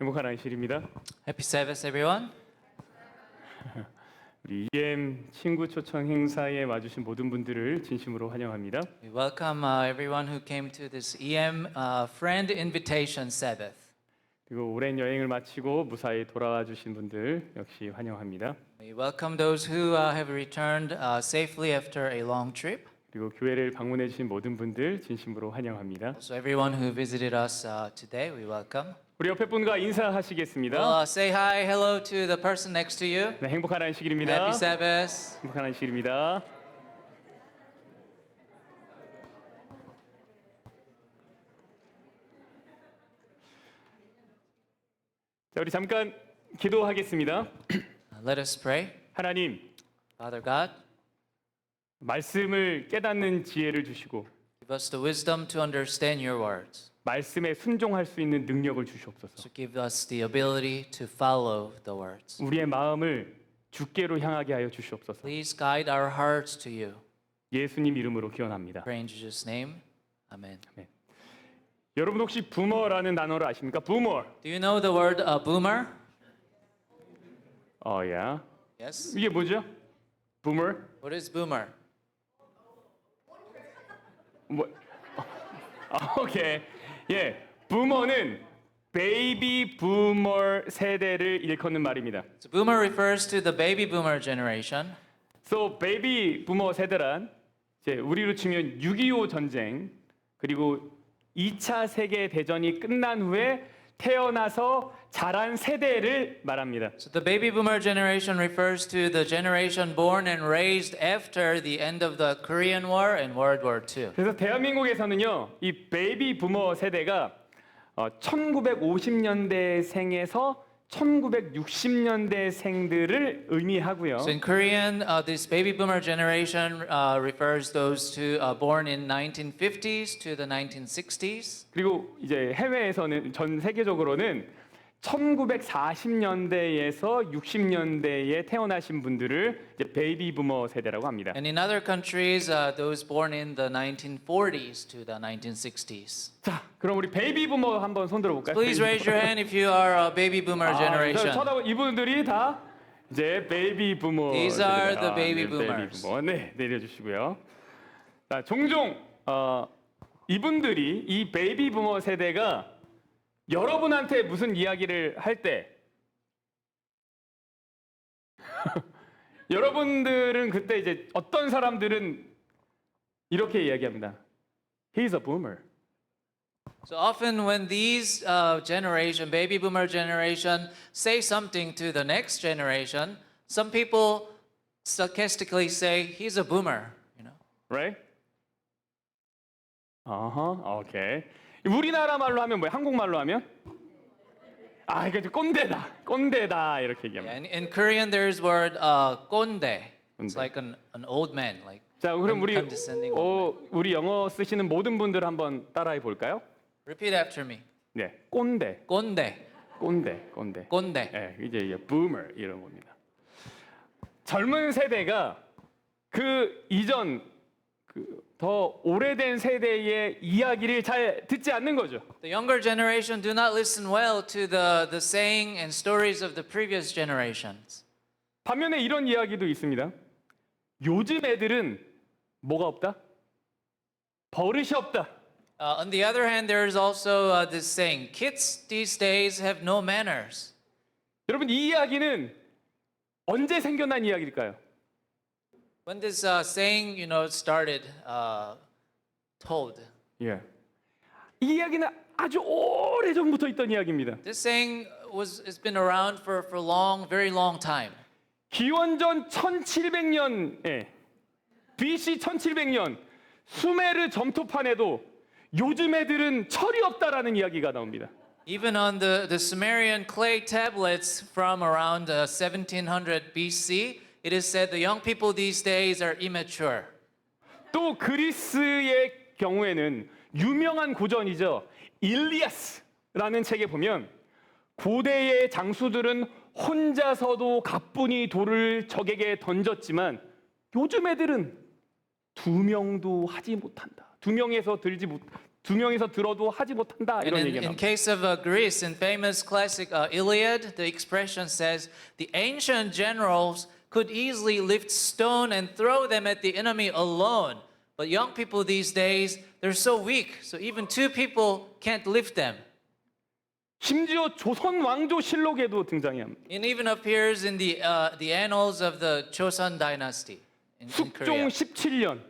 행복한 안식일입니다. Happy Sabbath, everyone. 우리 EM 친구 초청 행사에 와주신 모든 분들을 진심으로 환영합니다. We welcome everyone who came to this EM Friend Invitation Sabbath. 그리고 오랜 여행을 마치고 무사히 돌아와 주신 분들 역시 환영합니다. We welcome those who have returned safely after a long trip. 그리고 교회를 방문해 주신 모든 분들 진심으로 환영합니다. Also, everyone who visited us today, we welcome. 우리 옆에 분과 인사하시겠습니다. Well, say hi, hello to the person next to you. 네, 행복한 안식일입니다. Happy Sabbath. 행복한 안식일입니다. 자, 우리 잠깐 기도하겠습니다. Let us pray. 하나님, Father God, 말씀을 깨닫는 지혜를 주시고 give us the wisdom to understand your words. 말씀에 순종할 수 있는 능력을 주시옵소서. So give us the ability to follow the words. 우리의 마음을 주께로 향하게 하여 주시옵소서. Please guide our hearts to you. 예수님 이름으로 기원합니다. Pray in Jesus' name. Amen. 여러분 혹시 부머라는 단어를 아십니까? 부머. Do you know the word boomer? 야. Yes. 이게 뭐죠? 부머? What is boomer? 뭐? 오케이. 예. 부머는 베이비 부머 세대를 일컫는 말입니다. So boomer refers to the baby boomer generation. So 베이비 부머 세대란 이제 우리로 치면 6.25 전쟁 그리고 2차 세계 대전이 끝난 후에 태어나서 자란 세대를 말합니다. So the baby boomer generation refers to the generation born and raised after the end of the Korean War and World War II. 그래서 대한민국에서는요, 이 베이비 부머 세대가 1950년대 생에서 1960년대 생들을 의미하고요. So in Korean, this baby boomer generation refers those to born in 1950s to the 1960s. 그리고 이제 해외에서는 전 세계적으로는 1940년대에서 60년대에 태어나신 분들을 이제 베이비 부머 세대라고 합니다. And in other countries, those born in the 1940s to the 1960s. 자, 그럼 우리 베이비 부머 한번 손 들어볼까요? Please raise your hand if you are a baby boomer generation. 쳐다보 이분들이 다 이제 베이비 부머. These are the baby 베이비 boomers. 부머. 네, 내려주시고요. 자, 종종 이분들이 이 베이비 부머 세대가 여러분한테 무슨 이야기를 할 때 여러분들은 그때 이제 어떤 사람들은 이렇게 이야기합니다. He's a boomer. So often when these generation, baby boomer generation, say something to the next generation, some people sarcastically say, he's a boomer, you know. Right? 오케이. 우리나라 말로 하면 뭐야? 한국말로 하면? 이거 꼰대다 이렇게 얘기합니다. Yeah, in Korean there's word 꼰대. It's like an old man, like 자, 그럼 우리 condescending old man. 우리 영어 쓰시는 모든 분들 한번 따라해 볼까요? Repeat after me. 네, 꼰대. 꼰대. 네, 이제 boomer 이런 겁니다. 젊은 세대가 그 이전 더 오래된 세대의 이야기를 잘 듣지 않는 거죠. The younger generation do not listen well to the saying and stories of the previous generations. 반면에 이런 이야기도 있습니다. 요즘 애들은 뭐가 없다? 버릇이 없다. On the other hand, there is also this saying, kids these days have no manners. 여러분 이 이야기는 언제 생겨난 이야기일까요? When this saying, started, told. 예. 이 이야기는 아주 오래 전부터 있던 이야기입니다. This saying has been around for very long time. 기원전 1700년에 BC 1700년 수메르 점토판에도 요즘 애들은 철이 없다라는 이야기가 나옵니다. Even on the Sumerian clay tablets from around 1700 BC, it is said the young people these days are immature. 또 그리스의 경우에는 유명한 고전이죠. 일리아스라는 책에 보면 고대의 장수들은 혼자서도 가뿐히 돌을 적에게 던졌지만 요즘 애들은 2명도 하지 못한다. 두 명이서 들어도 하지 못한다 And 이런 in 얘기가 나옵니다. case of Greece, in famous classic Iliad, the expression says, the ancient generals could easily lift stone and throw them at the enemy alone. But young people these days, they're so weak, so even two people can't lift them. 심지어 조선 왕조 실록에도 등장해야 합니다. It even appears in the annals of the Joseon dynasty in Korea. 숙종 17년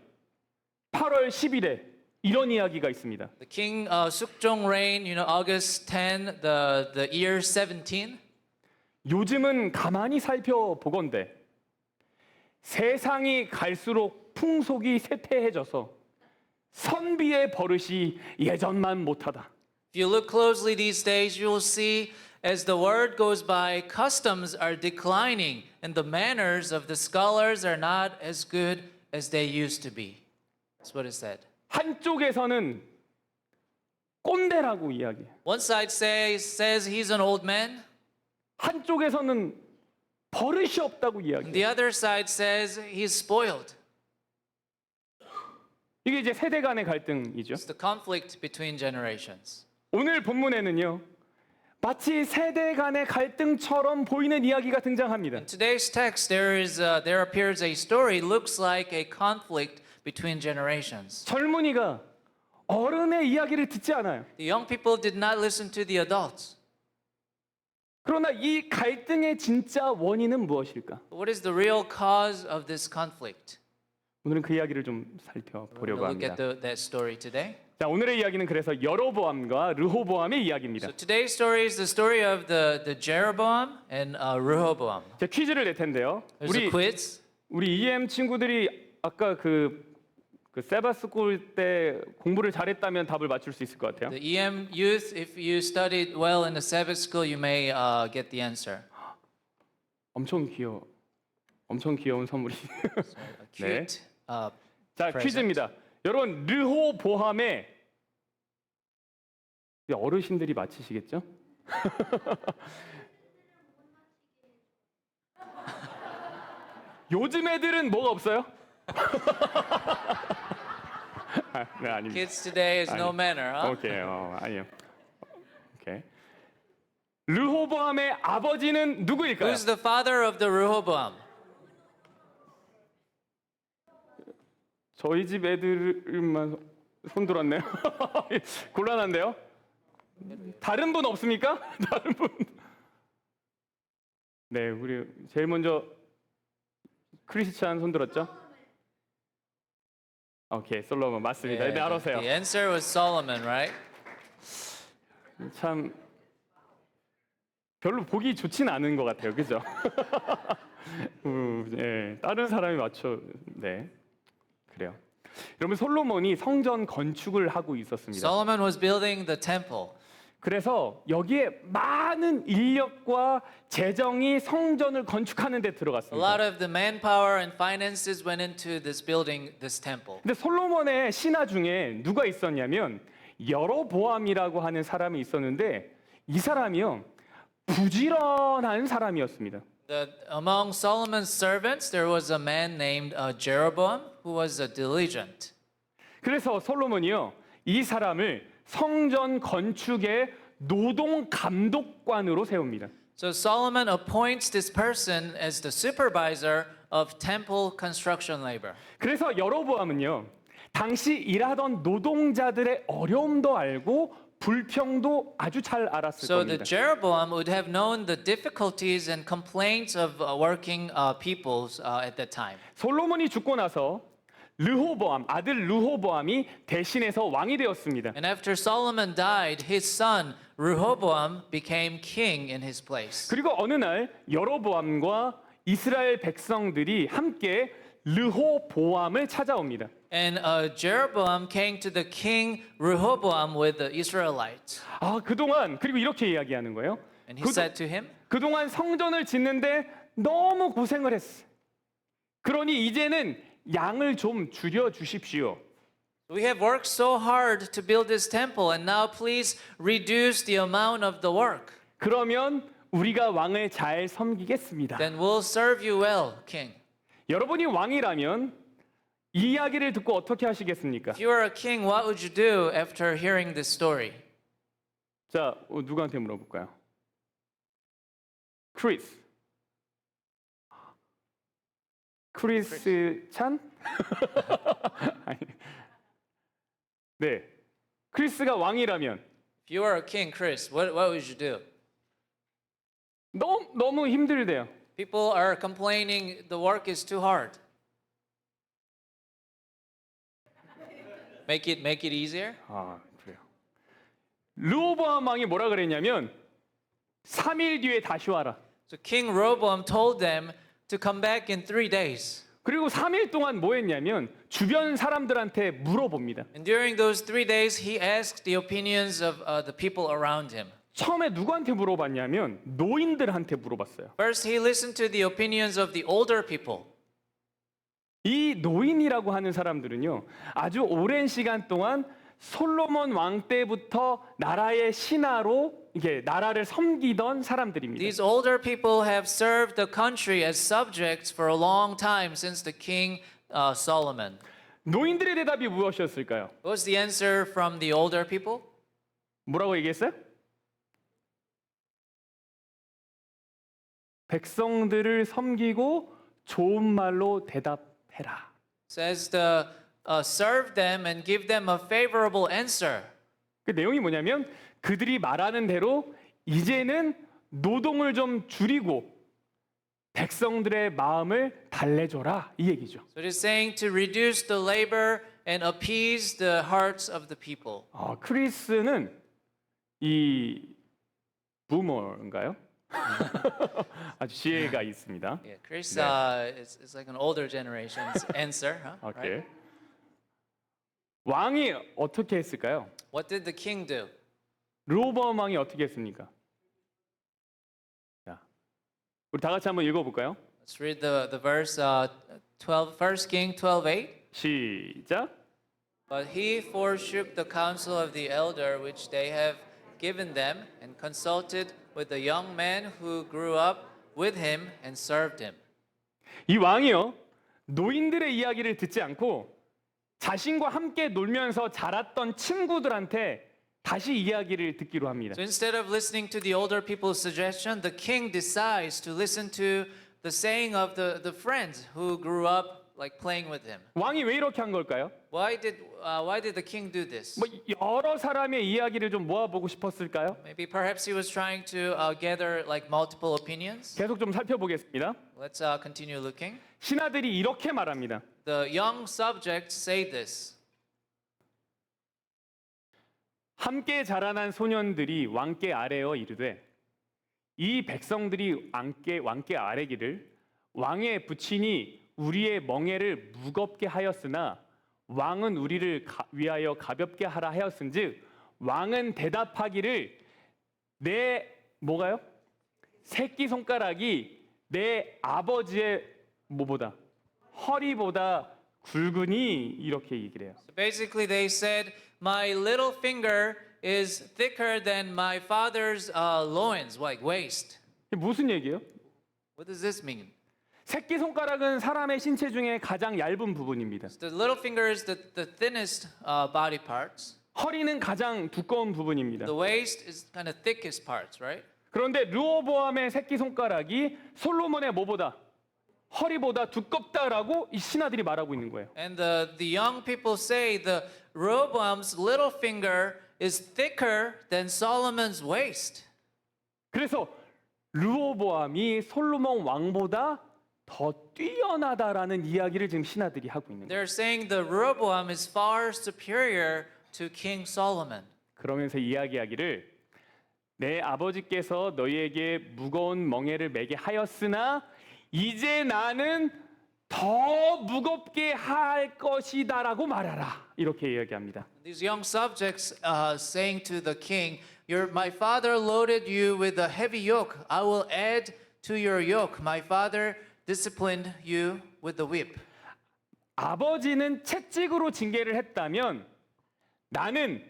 8월 10일에 이런 이야기가 있습니다. The king Sukjong reign, August 10, the year 17. 요즘은 가만히 살펴보건대 세상이 갈수록 풍속이 쇠퇴해져서 선비의 버릇이 예전만 못하다. If you look closely these days, you will see as the word goes by, customs are declining and the manners of the scholars are not as good as they used to be. That's what it said. 한쪽에서는 꼰대라고 이야기해. One side says he's an old man, 한쪽에서는 버릇이 없다고 and 이야기해. the other side says he's spoiled. 이게 이제 세대 간의 갈등이죠. It's the conflict between generations. 오늘 본문에는요. 마치 세대 간의 갈등처럼 보이는 이야기가 등장합니다. In today's text, there appears a story looks like a conflict between generations. 젊은이가 어른의 이야기를 듣지 않아요. The young people did not listen to the adults. 그러나 이 갈등의 진짜 원인은 무엇일까? What is the real cause of this conflict? 오늘은 그 이야기를 좀 We're 살펴보려고 going to look 합니다. at that story today. 자, 오늘의 이야기는 그래서 여로보암과 르호보암의 이야기입니다. So today's story is the story of the Jeroboam and Rehoboam. 제가 퀴즈를 낼 텐데요. There's a quiz. 우리 EM 친구들이 아까 그 세바스쿨 때 공부를 잘했다면 답을 맞출 수 있을 것 같아요. The EM youth, if you studied well in the Sabbath school, you may get the answer. 엄청 귀여운 선물이. A cute. 자, present. 퀴즈입니다. 여러분 르호보암의 어르신들이 맞히시겠죠? 요즘 애들은 뭐가 없어요? 네, 아닙니다. Kids today is no manner, huh? 오케이, 아니요. 오케이. 르호보암의 아버지는 누구일까요? Who's the father of the Rehoboam? 저희 집 애들만 손 들었네요. 곤란한데요? 다른 분 없습니까? 다른 분. 네, 우리 제일 먼저 크리스찬 손 들었죠? 오케이, 솔로몬 맞습니다. 네, 알아서요. The answer was Solomon, right? 참 별로 보기 좋진 않은 것 같아요, 그죠? 네, 다른 사람이 맞춰, 네, 그래요. 여러분 솔로몬이 성전 건축을 하고 있었습니다. Solomon was building the temple. 그래서 여기에 많은 인력과 재정이 성전을 건축하는 데 A lot 들어갔습니다. of the manpower and finances went into this building, this temple. 근데 솔로몬의 신하 중에 누가 있었냐면 여로보암이라고 하는 사람이 있었는데 이 사람이요 부지런한 사람이었습니다. Among Solomon's servants, there was a man named Jeroboam who was diligent. 그래서 솔로몬이요 이 사람을 성전 건축의 노동 감독관으로 세웁니다. So Solomon appoints this person as the supervisor of temple construction labor. 그래서 여로보암은요 당시 일하던 노동자들의 어려움도 알고 불평도 아주 잘 알았을 So the 겁니다. Jeroboam would have known the difficulties and complaints of working peoples at that time. 솔로몬이 죽고 나서 르호보암 아들 르호보암이 대신해서 왕이 되었습니다. And after Solomon died, his son Rehoboam became king in his place. 그리고 어느 날 여로보암과 이스라엘 백성들이 함께 르호보암을 찾아옵니다. And Jeroboam came to the king Rehoboam with the Israelites. 아 그동안 그리고 이렇게 이야기하는 거예요. And he said to him, 그동안 성전을 짓는데 너무 고생을 했어. 그러니 이제는 양을 좀 줄여 주십시오. we have worked so hard to build this temple, and now please reduce the amount of the work. 그러면 우리가 왕을 잘 섬기겠습니다. Then we'll serve you well, king. 여러분이 왕이라면 이 이야기를 듣고 어떻게 하시겠습니까? If you were a king, what would you do after hearing this story? 자, 누구한테 물어볼까요? 크리스. 크리스 찬? 아니. 네. 크리스가 왕이라면 If you were a king, Chris, what would you do? 너무 힘들대요. People are complaining the work is too hard. Make it easier? 아, 그래요. 르호보암 왕이 뭐라 그랬냐면 3일 뒤에 다시 와라. So King Rehoboam told them to come back in 3 days. 그리고 3일 동안 뭐 했냐면 주변 사람들한테 물어봅니다. And during those 3 days, he asked the opinions of the people around him. 처음에 누구한테 물어봤냐면 노인들한테 물어봤어요. First, he listened to the opinions of the older people. 이 노인이라고 하는 사람들은요, 아주 오랜 시간 동안 솔로몬 왕 때부터 나라의 신하로 이게 나라를 섬기던 사람들입니다. These older people have served the country as subjects for a long time since the king Solomon. 노인들의 대답이 무엇이었을까요? What was the answer from the older people? 뭐라고 얘기했어요? 백성들을 섬기고 좋은 말로 대답해라. Says to serve them and give them a favorable answer. 그 내용이 뭐냐면 그들이 말하는 대로 이제는 노동을 좀 줄이고 백성들의 마음을 달래줘라 이 얘기죠. So it is saying to reduce the labor and appease the hearts of the people. 크리스는 이 부모인가요? 아주 지혜가 있습니다. Yeah, Chris, 네. it's like an older generation's answer, huh? 오케이. Right? 왕이 어떻게 했을까요? What did the king do? 르호보암 왕이 어떻게 했습니까? 자, 우리 다 같이 한번 읽어볼까요? Let's read the verse 12, 1 King 12:8. 시작. But he forsook the counsel of the elder which they have given them and consulted with the young man who grew up with him and served him. 이 왕이요 노인들의 이야기를 듣지 않고 자신과 함께 놀면서 자랐던 친구들한테 다시 이야기를 듣기로 합니다. So instead of listening to the older people's suggestion, the king decides to listen to the saying of the friends who grew up like playing with him. 왕이 왜 이렇게 한 걸까요? Why did the king do this? 뭐 여러 사람의 이야기를 좀 모아보고 싶었을까요? Maybe perhaps he was trying to gather like multiple opinions. 계속 좀 살펴보겠습니다. Let's continue looking. 신하들이 이렇게 말합니다. The young subjects say this. 함께 자라난 소년들이 왕께 아뢰어 이르되 이 백성들이 왕께 아뢰기를 왕의 부친이 우리의 멍에를 무겁게 하였으나 왕은 우리를 위하여 가볍게 하라 하였은즉 왕은 대답하기를 내 뭐가요? 새끼 손가락이 내 아버지의 뭐보다 허리보다 굵으니 이렇게 얘기를 해요. So basically they said, my little finger is thicker than my father's loins, like waist. 이게 무슨 얘기예요? What does this mean? 새끼 손가락은 사람의 신체 중에 가장 얇은 부분입니다. The little finger is the thinnest body parts. 허리는 가장 두꺼운 부분입니다. The waist is kind of thickest parts, right? 그런데 르호보암의 새끼 손가락이 솔로몬의 뭐보다 허리보다 두껍다라고 이 신하들이 말하고 있는 거예요. And the young people say the Rehoboam's little finger is thicker than Solomon's waist. 그래서 르호보암이 솔로몬 왕보다 더 뛰어나다라는 이야기를 지금 신하들이 하고 있는 거예요. They're saying the Rehoboam is far superior to King Solomon. 그러면서 이야기하기를 내 아버지께서 너희에게 무거운 멍에를 매게 하였으나 이제 나는 더 무겁게 할 것이다라고 말하라. 이렇게 이야기합니다. These young subjects saying to the king, my father loaded you with a heavy yoke. I will add to your yoke. My father disciplined you with the whip. 아버지는 채찍으로 징계를 했다면 나는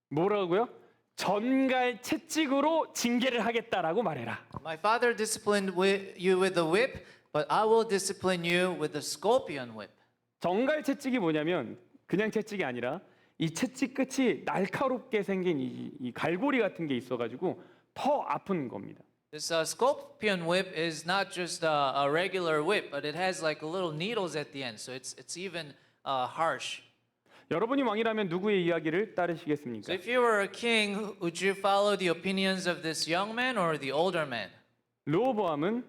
뭐라고요? 전갈 채찍으로 징계를 하겠다라고 말해라. My father disciplined you with the whip, but I will discipline you with the scorpion whip. 정갈 채찍이 뭐냐면 그냥 채찍이 아니라 이 채찍 끝이 날카롭게 생긴 이 갈고리 같은 게 있어가지고 더 아픈 겁니다. This scorpion whip is not just a regular whip, but it has like little needles at the end, so it's even harsh. 여러분이 왕이라면 누구의 이야기를 So 따르시겠습니까? if you were a king, would you follow the opinions of this young man or the older man? 르호보암은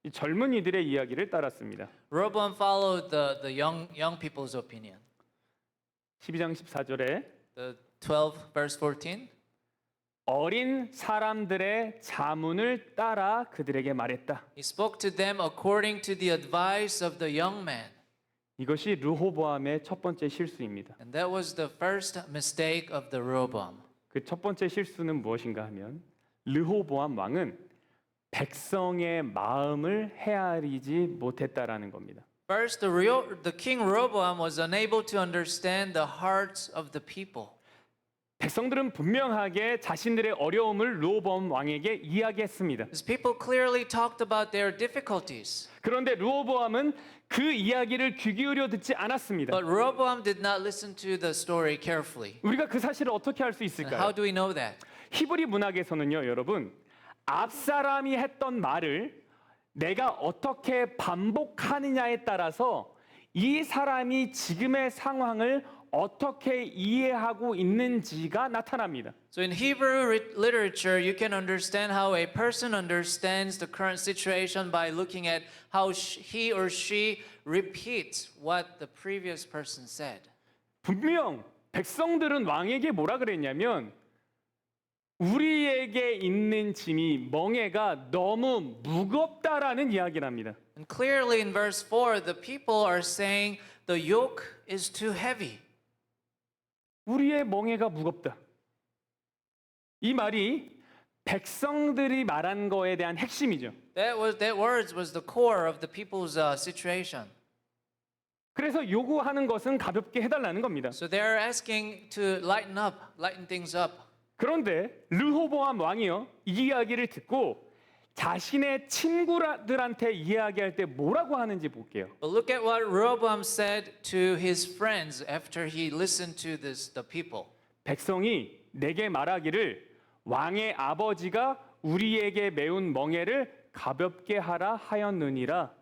이 젊은이들의 이야기를 따랐습니다. Rehoboam followed the young people's opinion. 12장 14절에 The 12 verse 14. 어린 사람들의 자문을 따라 그들에게 말했다. He spoke to them according to the advice of the young man. 이것이 르호보암의 첫 번째 실수입니다. And that was the first mistake of the Rehoboam. 그 첫 번째 실수는 무엇인가 하면 르호보암 왕은 백성의 마음을 헤아리지 못했다라는 겁니다. First, the king Rehoboam was unable to understand the hearts of the people. 백성들은 분명하게 자신들의 어려움을 르호보암 왕에게 이야기했습니다. His people clearly talked about their difficulties. 그런데 르호보암은 그 이야기를 귀 기울여 듣지 않았습니다. But Rehoboam did not listen to the story carefully. 우리가 그 사실을 어떻게 알 수 And how 있을까요? do we know that? 히브리 문학에서는요, 여러분, 앞 사람이 했던 말을 내가 어떻게 반복하느냐에 따라서 이 사람이 지금의 상황을 어떻게 이해하고 있는지가 나타납니다. So in Hebrew literature, you can understand how a person understands the current situation by looking at how he or she repeats what the previous person said. 분명 백성들은 왕에게 뭐라 그랬냐면 우리에게 있는 짐이 멍에가 너무 무겁다라는 이야기를 합니다. And clearly in verse 4, the people are saying the yoke is too heavy. 우리의 멍에가 무겁다. 이 말이 백성들이 말한 거에 대한 핵심이죠. That words was the core of the people's situation. 그래서 요구하는 것은 가볍게 해달라는 겁니다. So they're asking to lighten things up. 그런데 르호보암 왕이요 이 이야기를 듣고 자신의 친구들한테 이야기할 때 뭐라고 하는지 볼게요. But look at what Rehoboam said to his friends after he listened to the people. 백성이 내게 말하기를 왕의 아버지가 우리에게 메운 멍에를 가볍게 하라 하였느니라.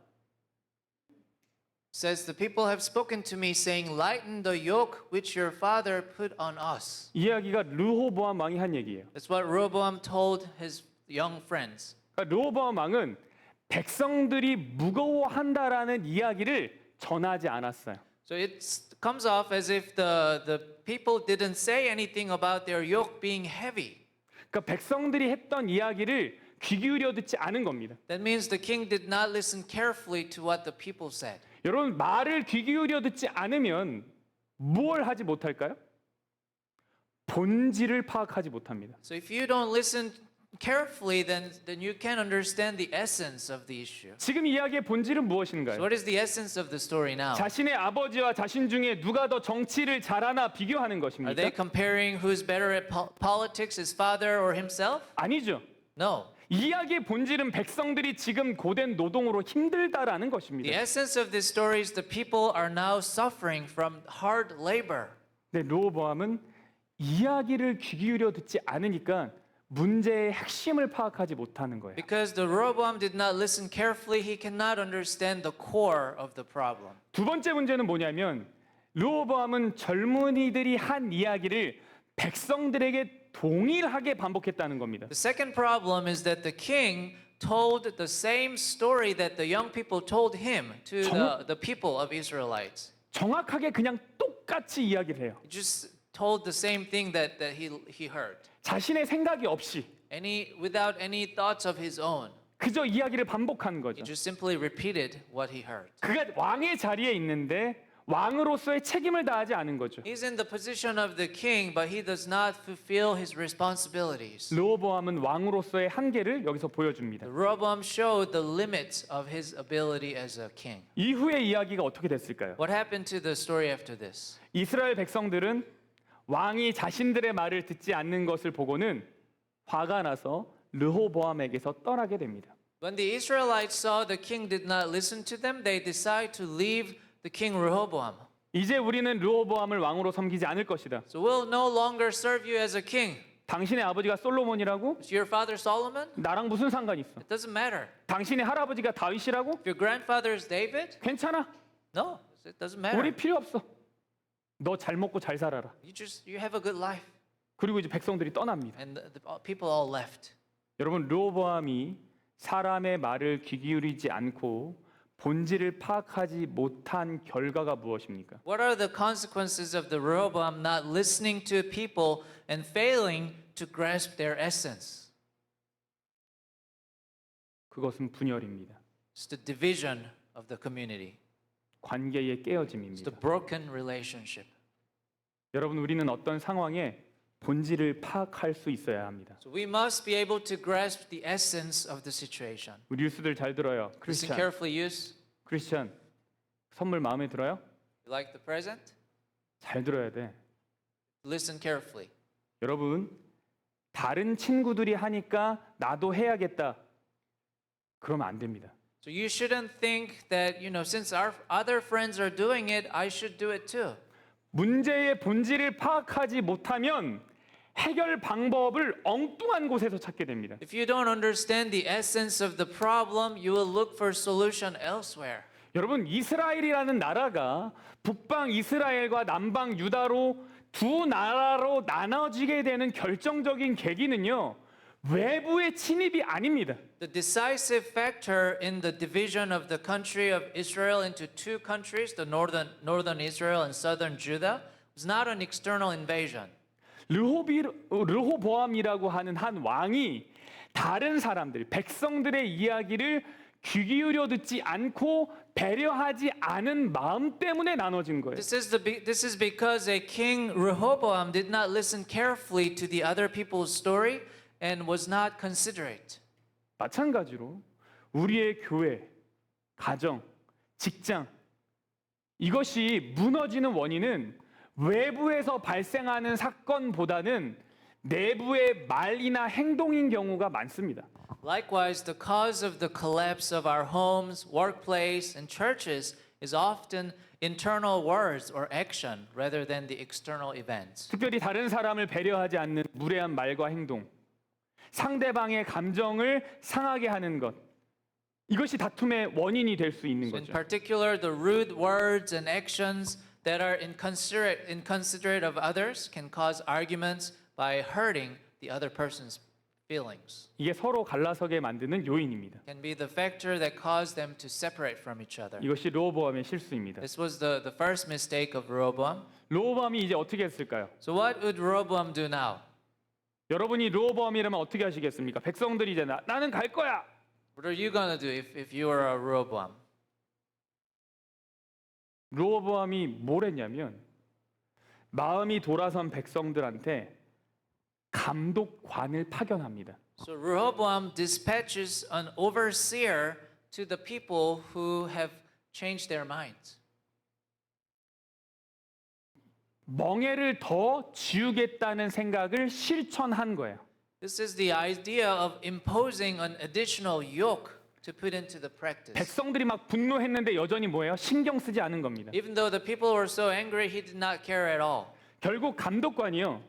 Says the people have spoken to me saying, lighten the yoke which your father put on us. 이야기가 르호보암 왕이 한 얘기예요. That's what Rehoboam told his young friends. 그러니까 르호보암 왕은 백성들이 무거워한다라는 이야기를 전하지 않았어요. So it comes off as if the people didn't say anything about their yoke being heavy. 그러니까 백성들이 했던 이야기를 귀 기울여 듣지 않은 겁니다. That means the king did not listen carefully to what the people said. 여러분 말을 귀 기울여 듣지 않으면 뭘 하지 못할까요? 본질을 파악하지 못합니다. So if you don't listen carefully, then you can understand the essence of the issue. 지금 이야기의 본질은 So 무엇인가요? what is the essence of the story now? 자신의 아버지와 자신 중에 누가 더 정치를 잘하나 비교하는 Are they 것입니까? comparing who's better at politics, his father or himself? 아니죠. No. 이야기의 본질은 백성들이 지금 고된 노동으로 힘들다라는 The 것입니다. essence of this story is the people are now suffering from hard labor. 네, 르호보암은 이야기를 귀 기울여 듣지 않으니까 문제의 핵심을 파악하지 못하는 거예요. Because the Rehoboam did not listen carefully, he cannot understand the core of the problem. 두 번째 문제는 뭐냐면 르호보암은 젊은이들이 한 이야기를 백성들에게 동일하게 반복했다는 겁니다. The second problem is that the king told the same story that the young people told him to the people of Israelites. 정확하게 그냥 똑같이 이야기를 해요. He just told the same thing that he heard. 자신의 생각이 없이 Without any thoughts of his own. 그저 이야기를 반복하는 He 거죠. just simply repeated what he heard. 그가 왕의 자리에 있는데 왕으로서의 책임을 다하지 않은 거죠. He's in the position of the king, but he does not fulfill his responsibilities. 르호보암은 왕으로서의 한계를 여기서 보여줍니다. Rehoboam showed the limits of his ability as a king. 이후의 이야기가 어떻게 됐을까요? What happened to the story after this? 이스라엘 백성들은 왕이 자신들의 말을 듣지 않는 것을 보고는 화가 나서 르호보암에게서 떠나게 됩니다. When the Israelites saw the king did not listen to them, they decided to leave the king Rehoboam. 이제 우리는 르호보암을 왕으로 섬기지 않을 것이다. So we'll no longer serve you as a king. 당신의 아버지가 솔로몬이라고? Is your father Solomon? 나랑 무슨 상관 있어? It doesn't matter. 당신의 할아버지가 다윗이라고? If your grandfather is David? 괜찮아. No, it doesn't 우리 matter. 필요 없어. 너 잘 먹고 잘 살아라. You have a good life. 그리고 이제 백성들이 떠납니다. And the people all left. 여러분, 르호보암이 사람의 말을 귀 기울이지 않고 본질을 파악하지 못한 결과가 무엇입니까? What are the consequences of the Rehoboam not listening to people and failing to grasp their essence? 그것은 분열입니다. It's the division of the community. 관계의 It's 깨어짐입니다. the broken relationship. 여러분, 우리는 어떤 상황에 본질을 파악할 수 있어야 합니다. So we must be able to grasp the essence of the situation. 우리 뉴스들 잘 들어요. Listen 크리스찬, carefully, use. 크리스찬, 선물 마음에 들어요? You like the present? 잘 들어야 돼. Listen carefully. 여러분, 다른 친구들이 하니까 나도 해야겠다. 그러면 안 됩니다. So you shouldn't think that, since our other friends are doing it, I should do it too. 문제의 본질을 파악하지 못하면 해결 방법을 엉뚱한 곳에서 찾게 됩니다. If you don't understand the essence of the problem, you will look for solution elsewhere. 여러분, 이스라엘이라는 나라가 북방 이스라엘과 남방 유다로 두 나라로 나눠지게 되는 결정적인 계기는요, 외부의 침입이 아닙니다. The decisive factor in the division of the country of Israel into two countries, the northern Israel and southern Judah, was not an external invasion. 르호보암이라고 하는 한 왕이 다른 사람들, 백성들의 이야기를 귀 기울여 듣지 않고 배려하지 않은 마음 때문에 나눠진 거예요. This is because a king Rehoboam did not listen carefully to the other people's story and was not considerate. 마찬가지로 우리의 교회, 가정, 직장 이것이 무너지는 원인은 외부에서 발생하는 사건보다는 내부의 말이나 행동인 경우가 많습니다. Likewise, the cause of the collapse of our homes, workplace, and churches is often internal words or action rather than the external events. 특별히 다른 사람을 배려하지 않는 무례한 말과 행동, 상대방의 감정을 상하게 하는 것, 이것이 다툼의 원인이 될 수 있는 In 거죠. particular, the rude words and actions that are inconsiderate of others can cause arguments by hurting the other person's feelings. 이게 서로 갈라서게 만드는 요인입니다. Can be the factor that caused them to separate from each other. 이것이 르호보암의 실수입니다. This was the first mistake of Rehoboam. 르호보암이 이제 어떻게 했을까요? So what would Rehoboam do now? 여러분이 르호보암이라면 어떻게 하시겠습니까? 백성들이 이제 나는 갈 거야. What are you going to do if you were a Rehoboam? 르호보암이 뭘 했냐면 마음이 돌아선 백성들한테 감독관을 파견합니다. So Rehoboam dispatches an overseer to the people who have changed their minds. 멍에를 더 지우겠다는 생각을 실천한 거예요. This is the idea of imposing an additional yoke to put into the practice. 백성들이 막 분노했는데 여전히 뭐예요? 신경 쓰지 않은 겁니다. Even though the people were so angry, he did not care at all. 결국 감독관이요.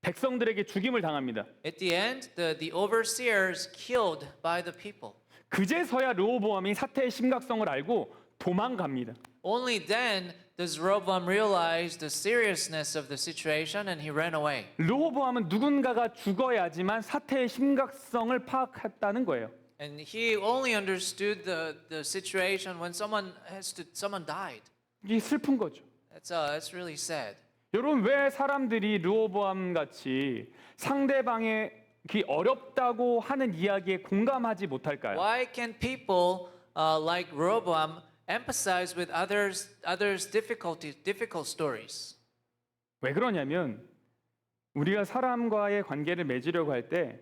백성들에게 죽임을 당합니다. At the end, the overseers killed by the people. 그제서야 르호보암이 사태의 심각성을 알고 도망갑니다. Only then does Rehoboam realize the seriousness of the situation and he ran away. 르호보암은 누군가가 죽어야지만 사태의 심각성을 파악했다는 거예요. And he only understood the situation when someone died. 이게 슬픈 거죠. That's really sad. 여러분, 왜 사람들이 르호보암 같이 상대방의 그 어렵다고 하는 이야기에 공감하지 못할까요? Why can people like Rehoboam empathize with others' difficult stories? 왜 그러냐면 우리가 사람과의 관계를 맺으려고 할 때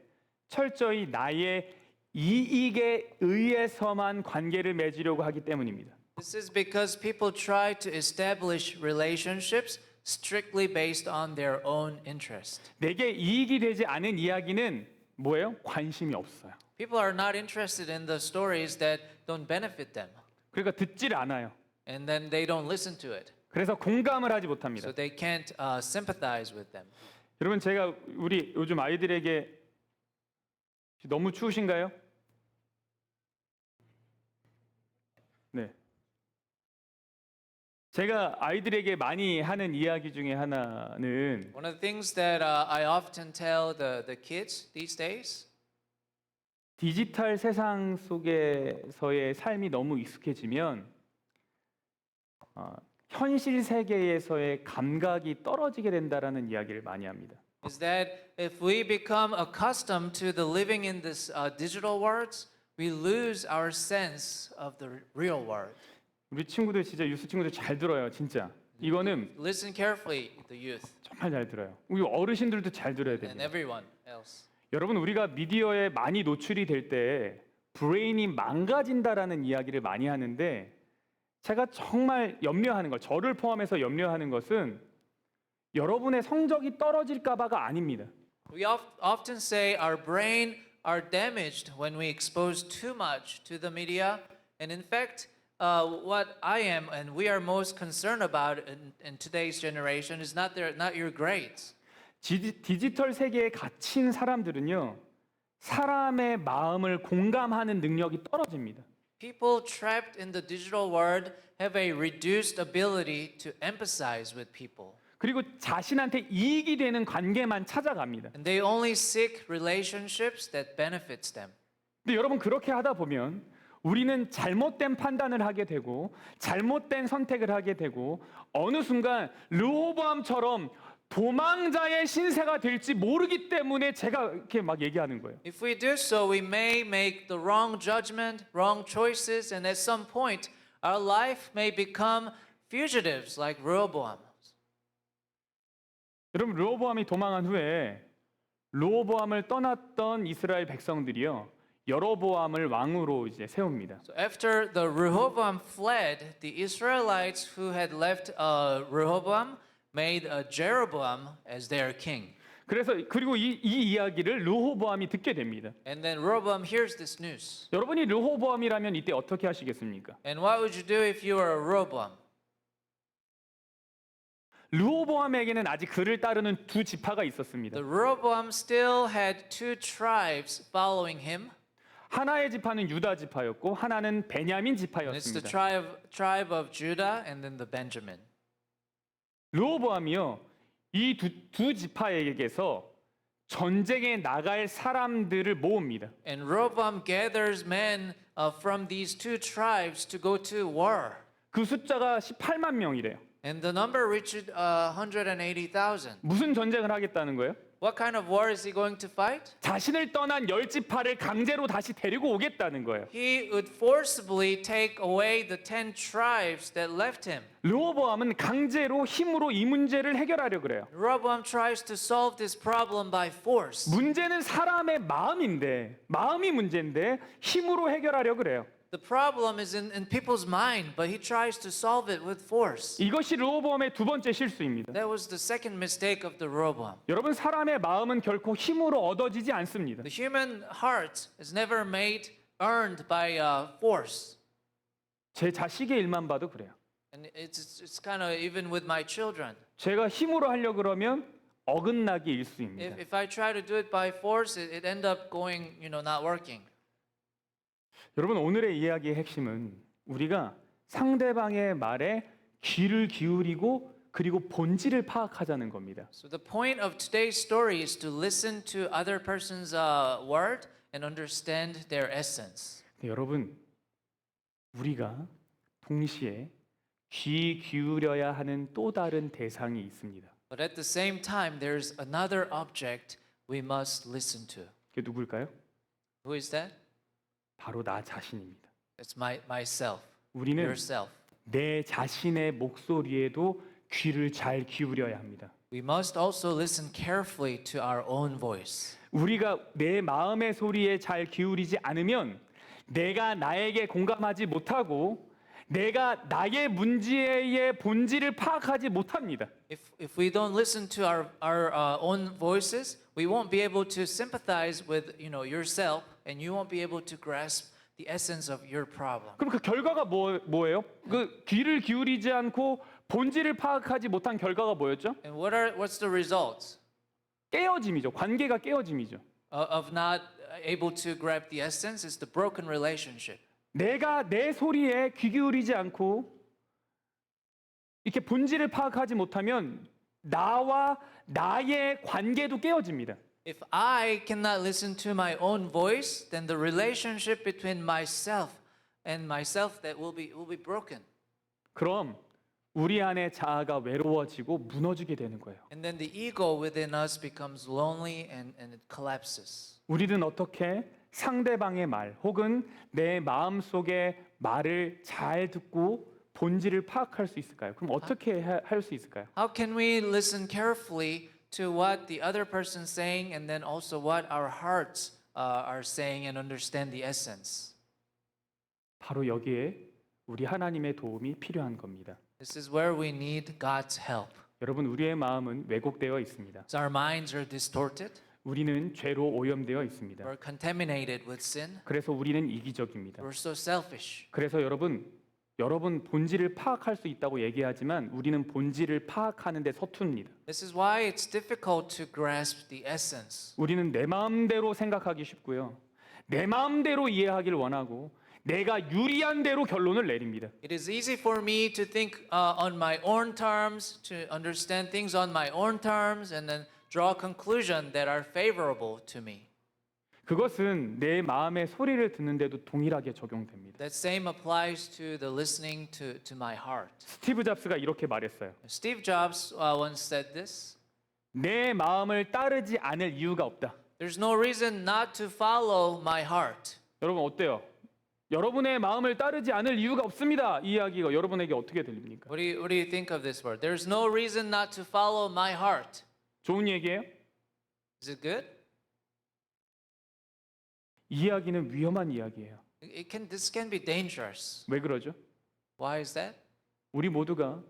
철저히 나의 이익에 의해서만 관계를 맺으려고 하기 때문입니다. This is because people try to establish relationships strictly based on their own interest. 내게 이익이 되지 않은 이야기는 뭐예요? 관심이 없어요. People are not interested in the stories that don't benefit them. 그러니까 듣질 않아요. and then they don't listen to it. 그래서 공감을 하지 못합니다. So they can't sympathize with them. 여러분 제가 우리 요즘 아이들에게 너무 추우신가요? 네. 제가 아이들에게 많이 하는 이야기 중에 하나는 One of the things that I often tell the kids these days 디지털 세상 속에서의 삶이 너무 익숙해지면 현실 세계에서의 감각이 떨어지게 된다라는 이야기를 많이 합니다. is that if we become accustomed to the living in this digital world, we lose our sense of the real world. 우리 친구들 진짜 유스 친구들 잘 들어요, 진짜. 이거는 Listen carefully, the youth 정말 잘 들어요. 우리 어르신들도 잘 들어야 and 됩니다. everyone else. 여러분 우리가 미디어에 많이 노출이 될 때 브레인이 망가진다라는 이야기를 많이 하는데 제가 정말 염려하는 것, 저를 포함해서 염려하는 것은 여러분의 성적이 떨어질까 봐가 아닙니다. We often say our brain are damaged when we expose too much to the media, and in fact, what I am and we are most concerned about in today's generation is not your grades. 디지털 세계에 갇힌 사람들은요, 사람의 마음을 공감하는 능력이 떨어집니다. People trapped in the digital world have a reduced ability to empathize with people. 그리고 자신한테 이익이 되는 관계만 찾아갑니다. And they only seek relationships that benefits them. 근데 여러분 그렇게 하다 보면 우리는 잘못된 판단을 하게 되고 잘못된 선택을 하게 되고 어느 순간 르호보암처럼 도망자의 신세가 될지 모르기 때문에 제가 이렇게 막 얘기하는 거예요. If we do so, we may make the wrong judgment, wrong choices, and at some point, our life may become fugitives like Rehoboam. 여러분 르호보암이 도망한 후에 르호보암을 떠났던 이스라엘 백성들이요 여로보암을 왕으로 이제 세웁니다. So after the Rehoboam fled, the Israelites who had left Rehoboam made Jeroboam as their king. 그래서 그리고 이 이야기를 르호보암이 듣게 됩니다. And then Rehoboam hears this news. 여러분이 르호보암이라면 이때 어떻게 하시겠습니까? And what would you do if you were a Rehoboam? 르호보암에게는 아직 그를 따르는 두 지파가 있었습니다. The Rehoboam still had two tribes following him. 하나의 지파는 유다 지파였고 하나는 베냐민 And it's the 지파였습니다. tribe of Judah and then the Benjamin. 르호보암이요 이 두 지파에게서 전쟁에 나갈 사람들을 모읍니다. And Rehoboam gathers men from these two tribes to go to war. 그 숫자가 18만 명이래요. And the number reached 180,000. 무슨 전쟁을 하겠다는 거예요? What kind of war is he going to fight? 자신을 떠난 열 지파를 강제로 다시 데리고 오겠다는 거예요. He would forcibly take away the 10 tribes that left him. 르호보암은 강제로 힘으로 이 문제를 해결하려 그래요. Rehoboam tries to solve this problem by force. 문제는 사람의 마음인데 마음이 문제인데 힘으로 해결하려 그래요. The problem is in people's mind, but he tries to solve it with force. 이것이 르호보암의 두 번째 실수입니다. That was the second mistake of the Rehoboam. 여러분 사람의 마음은 결코 힘으로 얻어지지 않습니다. The human heart is never earned by force. 제 자식의 일만 봐도 그래요. And it's kind of even with my children. 제가 힘으로 하려 그러면 어긋나기 일수입니다. If I try to do it by force, it end up going, not working. 여러분 오늘의 이야기의 핵심은 우리가 상대방의 말에 귀를 기울이고 그리고 본질을 파악하자는 겁니다. So the point of today's story is to listen to other person's word and understand their essence. 네, 여러분 우리가 동시에 귀 기울여야 하는 또 다른 대상이 있습니다. But at the same time, there's another object we must listen to. 그게 누굴까요? Who is that? 바로 나 자신입니다. It's myself, 우리는 yourself. 내 자신의 목소리에도 귀를 잘 기울여야 합니다. We must also listen carefully to our own voice. 우리가 내 마음의 소리에 잘 기울이지 않으면 내가 나에게 공감하지 못하고 내가 나의 문제의 본질을 파악하지 못합니다. If we don't listen to our own voices, we won't be able to sympathize with yourself, and you won't be able to grasp the essence of your problem. 그럼 그 결과가 뭐예요? 그 귀를 기울이지 않고 본질을 파악하지 못한 결과가 뭐였죠? And what's the results 깨어짐이죠. 관계가 깨어짐이죠. of not able to grab the essence? Is the broken relationship. 내가 내 소리에 귀 기울이지 않고 이렇게 본질을 파악하지 못하면 나와 나의 관계도 깨어집니다. If I cannot listen to my own voice, then the relationship between myself and myself that will be broken. 그럼 우리 안의 자아가 외로워지고 무너지게 되는 거예요. And then the ego within us becomes lonely and it collapses. 우리는 어떻게 상대방의 말 혹은 내 마음속의 말을 잘 듣고 본질을 파악할 수 있을까요? 그럼 어떻게 할 수 있을까요? How can we listen carefully to what the other person's saying and then also what our hearts are saying and understand the essence? 바로 여기에 우리 하나님의 도움이 필요한 겁니다. This is where we need God's help. 여러분, 우리의 마음은 왜곡되어 있습니다. So our minds are distorted. 우리는 죄로 오염되어 있습니다. We're contaminated with sin. 그래서 우리는 이기적입니다. We're so selfish. 그래서 여러분 본질을 파악할 수 있다고 얘기하지만 우리는 본질을 파악하는 데 서툽니다. This is why it's difficult to grasp the essence. 우리는 내 마음대로 생각하기 쉽고요. 내 마음대로 이해하기를 원하고 내가 유리한 대로 결론을 내립니다. It is easy for me to think on my own terms, to understand things on my own terms, and then draw a conclusion that are favorable to me. 그것은 내 마음의 소리를 듣는데도 동일하게 적용됩니다. That same applies to the listening to my heart. 스티브 잡스가 이렇게 말했어요. Steve Jobs once said this. 내 마음을 따르지 않을 이유가 없다. There's no reason not to follow my heart. 여러분 어때요? 여러분의 마음을 따르지 않을 이유가 없습니다. 이 이야기가 여러분에게 어떻게 들립니까? What do you think of this word? There's no reason not to follow my heart. 좋은 얘기예요? Is it good? 이 이야기는 위험한 이야기예요. This can be dangerous. 왜 그러죠? Why is that? 우리 모두가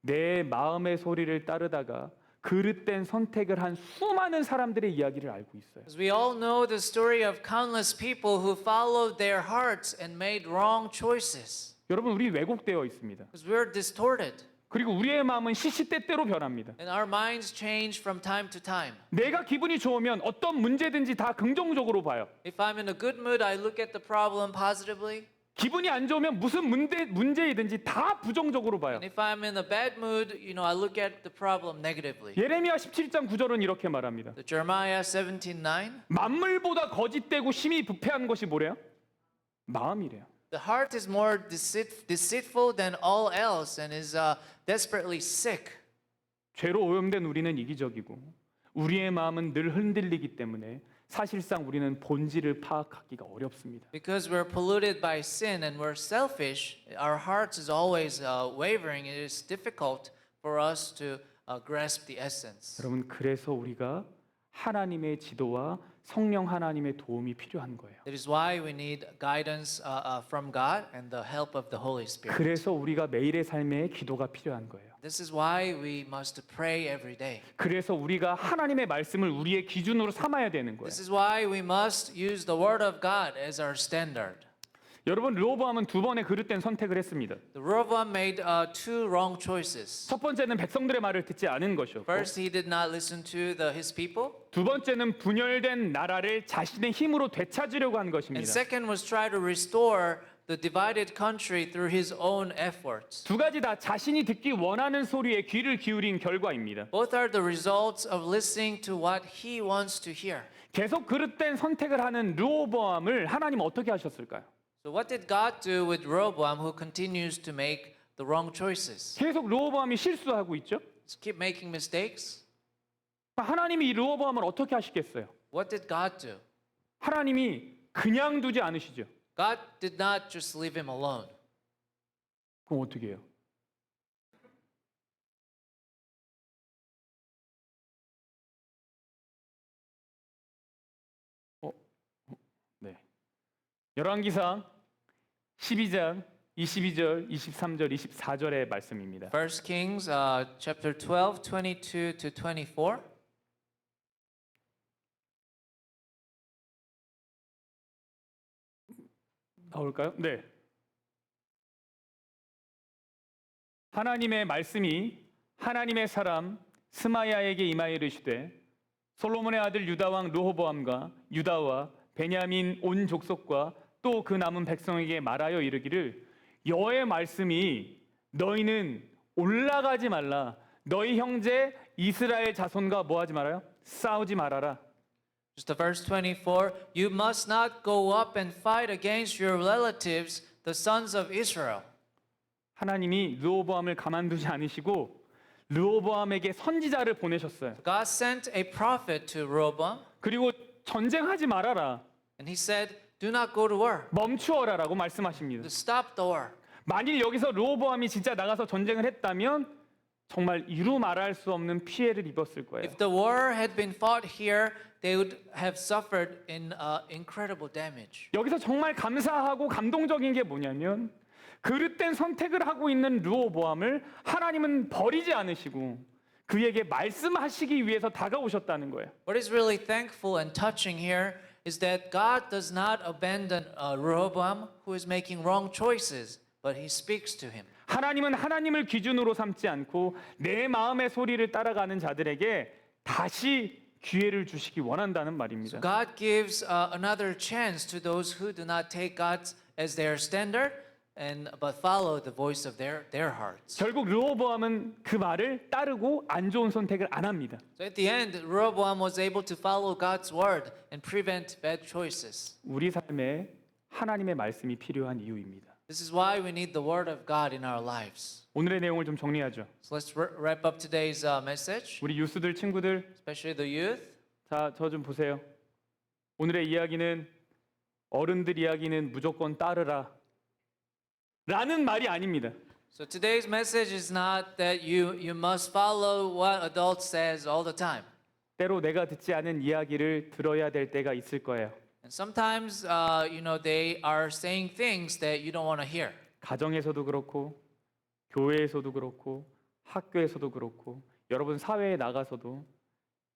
내 마음의 소리를 따르다가 그릇된 선택을 한 수많은 사람들의 이야기를 알고 있어요. Because we all know the story of countless people who followed their hearts and made wrong choices. 여러분 우리 왜곡되어 있습니다. Because we're distorted. 그리고 우리의 마음은 시시때때로 변합니다. And our minds change from time to time. 내가 기분이 좋으면 어떤 문제든지 다 긍정적으로 봐요. If I'm in a good mood, I look at the problem positively. 기분이 안 좋으면 무슨 문제이든지 다 부정적으로 봐요. And if I'm in a bad mood, I look at the problem negatively. 예레미야 17장 9절은 이렇게 말합니다. The Jeremiah 17:9. 만물보다 거짓되고 심히 부패한 것이 뭐래요? 마음이래요. The heart is more deceitful than all else and is desperately sick. 죄로 오염된 우리는 이기적이고 우리의 마음은 늘 흔들리기 때문에 사실상 우리는 본질을 파악하기가 어렵습니다. Because we're polluted by sin and we're selfish, our hearts is always wavering. It is difficult for us to grasp the essence. 여러분 그래서 우리가 하나님의 지도와 성령 하나님의 도움이 필요한 거예요. That is why we need guidance from God and the help of the Holy Spirit. 그래서 우리가 매일의 삶에 기도가 필요한 거예요. This is why we must pray every day. 그래서 우리가 하나님의 말씀을 우리의 기준으로 삼아야 되는 거예요. This is why we must use the Word of God as our standard. 여러분 르호보암은 두 번의 그릇된 선택을 했습니다. The Rehoboam made two wrong choices. 첫 번째는 백성들의 말을 듣지 않은 것이었고 First, he did not listen to his people. 두 번째는 분열된 나라를 자신의 힘으로 되찾으려고 한 And 것입니다. second was try to restore the divided country through his own efforts. 두 가지 다 자신이 듣기 원하는 소리에 귀를 기울인 결과입니다. Both are the results of listening to what he wants to hear. 계속 그릇된 선택을 하는 르호보암을 하나님 어떻게 하셨을까요? So what did God do with Rehoboam who continues to make the wrong choices? 계속 르호보암이 실수하고 있죠. Just keep making mistakes? 하나님이 이 르호보암을 어떻게 하시겠어요? What did God do? 하나님이 그냥 두지 않으시죠. God did not just leave him alone. 그럼 어떻게 해요? 네. 열왕기상 12장 22절, 23절, 24절의 말씀입니다. 1 Kings chapter 12, 22 to 24. 가볼까요? 네. 하나님의 말씀이 하나님의 사람 스마야에게 임하여 이르시되 솔로몬의 아들 유다 왕 르호보암과 유다와 베냐민 온 족속과 또 그 남은 백성에게 말하여 이르기를 여호와의 말씀이 너희는 올라가지 말라 너희 형제 이스라엘 자손과 뭐하지 말아요? 싸우지 말아라. Just the verse 24, you must not go up and fight against your relatives, the sons of Israel. 하나님이 르호보암을 가만두지 않으시고 르호보암에게 선지자를 보내셨어요. God sent a prophet to Rehoboam, 그리고 전쟁하지 말아라. and he said, do not go to war. 멈추어라라고 말씀하십니다. To stop the war. 만일 여기서 르호보암이 진짜 나가서 전쟁을 했다면 정말 이루 말할 수 없는 피해를 입었을 거예요. If the war had been fought here, they would have suffered incredible damage. 여기서 정말 감사하고 감동적인 게 뭐냐면 그릇된 선택을 하고 있는 르호보암을 하나님은 버리지 않으시고 그에게 말씀하시기 위해서 다가오셨다는 거예요. What is really thankful and touching here is that God does not abandon Rehoboam who is making wrong choices, but he speaks to him. 하나님은 하나님을 기준으로 삼지 않고 내 마음의 소리를 따라가는 자들에게 다시 기회를 주시기 원한다는 말입니다. God gives another chance to those who do not take God as their standard but follow the voice of their hearts. 결국 르호보암은 그 말을 따르고 안 좋은 선택을 안 합니다. So at the end, Rehoboam was able to follow God's word and prevent bad choices. 우리 삶에 하나님의 말씀이 필요한 이유입니다. This is why we need the word of God in our lives. 오늘의 내용을 좀 정리하죠. So let's wrap up today's message, 우리 유스들 친구들, especially the youth. 자, 저 좀 보세요. 오늘의 이야기는 어른들 이야기는 무조건 따르라 라는 말이 아닙니다. So today's message is not that you must follow what adults says all the time. 때로 내가 듣지 않은 이야기를 들어야 될 때가 있을 거예요. And sometimes, they are saying things that you don't want to hear. 가정에서도 그렇고 교회에서도 그렇고 학교에서도 그렇고 여러분 사회에 나가서도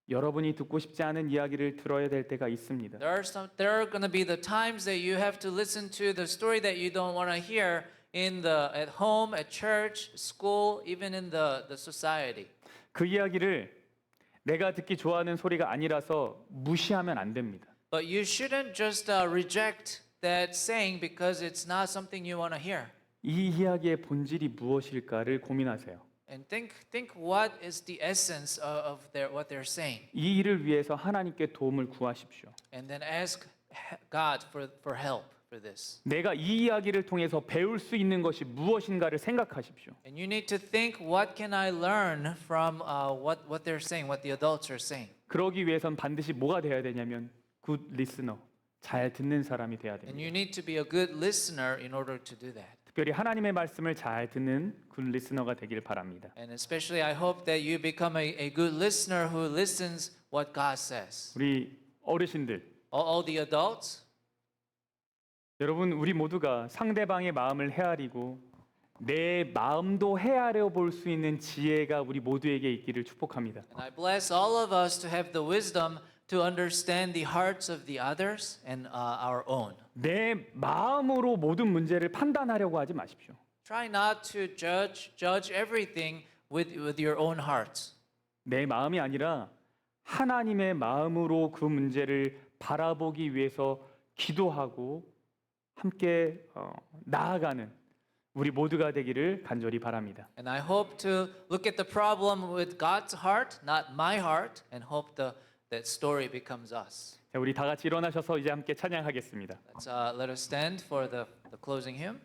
여러분이 듣고 싶지 않은 이야기를 들어야 될 때가 있습니다. There are going to be the times that you have to listen to the story that you don't want to hear at home, at church, school, even in the society. 그 이야기를 내가 듣기 좋아하는 소리가 아니라서 무시하면 안 됩니다. But you shouldn't just reject that saying because it's not something you want to hear. 이 이야기의 본질이 무엇일까를 고민하세요. And think what is the essence of what they're saying. 이 일을 위해서 하나님께 도움을 구하십시오. And then ask God for help for this. 내가 이 이야기를 통해서 배울 수 있는 것이 무엇인가를 생각하십시오. And you need to think, what can I learn from what they're saying, what the adults are saying. 그러기 위해선 반드시 뭐가 돼야 되냐면 good listener, 잘 듣는 사람이 돼야 And 됩니다. you need to be a good listener in order to do that. 특별히 하나님의 말씀을 잘 듣는 good listener가 되길 바랍니다. And especially I hope that you become a good listener who listens what God says. 우리 어르신들, All the adults, 여러분 우리 모두가 상대방의 마음을 헤아리고 내 마음도 헤아려 볼 수 있는 지혜가 우리 모두에게 있기를 축복합니다. and I bless all of us to have the wisdom to understand the hearts of the others and our own. 내 마음으로 모든 문제를 판단하려고 하지 마십시오. Try not to judge everything with your own hearts. 내 마음이 아니라 하나님의 마음으로 그 문제를 바라보기 위해서 기도하고 함께 나아가는 우리 모두가 되기를 간절히 바랍니다. And I hope to look at the problem with God's heart, not my heart, and hope that story becomes us. 자, 우리 다 같이 일어나셔서 이제 함께 찬양하겠습니다. Let us stand for the closing hymn.